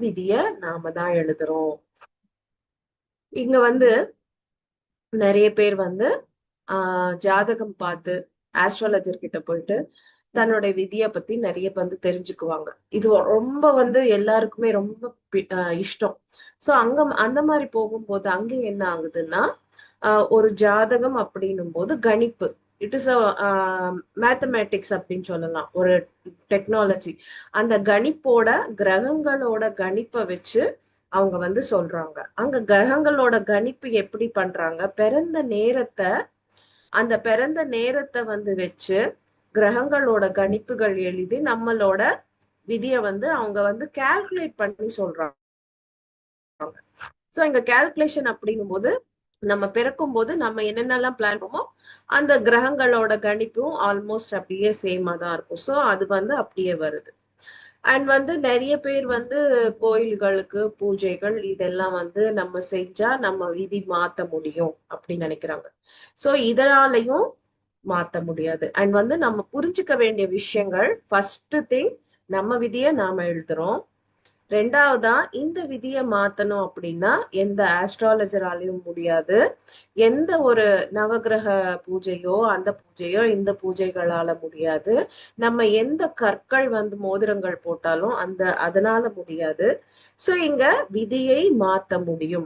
விதிய நாம தான் எழுதுறோம். இங்க வந்து நிறைய பேர் வந்து ஜாதகம் பார்த்து ஆஸ்ட்ராலஜர் கிட்ட போயிட்டு தன்னுடைய விதிய பத்தி நிறைய வந்து தெரிஞ்சுக்குவாங்க. இது ரொம்ப வந்து எல்லாருக்குமே ரொம்ப இஷ்டம். சோ அங்க அந்த மாதிரி போகும்போது அங்க என்ன ஆகுதுன்னா, ஒரு ஜாதகம் அப்படின்னும் போது கணிப்பு, இட் இஸ் அ மேத்தமேட்டிக்ஸ் அப்படின்னு சொல்லலாம், ஒரு டெக்னாலஜி. அந்த கணிப்போட கிரகங்களோட கணிப்பை வச்சு அவங்க வந்து சொல்றாங்க. அங்க கிரகங்களோட கணிப்பு எப்படி பண்றாங்க, பிறந்த நேரத்தை, அந்த பிறந்த நேரத்தை வந்து வச்சு கிரகங்களோட கணிப்புகள் எழுதி நம்மளோட விதியை வந்து அவங்க வந்து கால்குலேட் பண்ணி சொல்றாங்க. சோ இங்க கால்குலேஷன் அப்படிங்கும் போது நம்ம பிறக்கும் போது நம்ம என்னென்னலாம் பிளான் பண்ணுமோ அந்த கிரகங்களோட கணிப்பும் ஆல்மோஸ்ட் அப்படியே சேமா தான் இருக்கும். சோ அது வந்து அப்படியே வருது. அண்ட் வந்து நிறைய பேர் வந்து கோயில்களுக்கு பூஜைகள் இதெல்லாம் வந்து நம்ம செஞ்சா நம்ம விதி மாத்த முடியும் அப்படின்னு நினைக்கிறாங்க. சோ இதனாலையும் மாத்த முடியாது. அண்ட் வந்து நம்ம புரிஞ்சுக்க வேண்டிய விஷயங்கள், ஃபர்ஸ்ட் திங், நம்ம விதியை நாம எழுதுறோம். ரெண்டாவதா, இந்த விதியை மாத்தணும் அப்படின்னா எந்த ஆஸ்ட்ராலஜராலையும் முடியாது. எந்த ஒரு நவகிரக பூஜையோ அந்த பூஜையோ இந்த பூஜைகளால முடியாது. நம்ம எந்த கற்கள் வந்து மோதிரங்கள் போட்டாலும் அதனால முடியாது. சோ இங்க விதியை மாத்த முடியும்.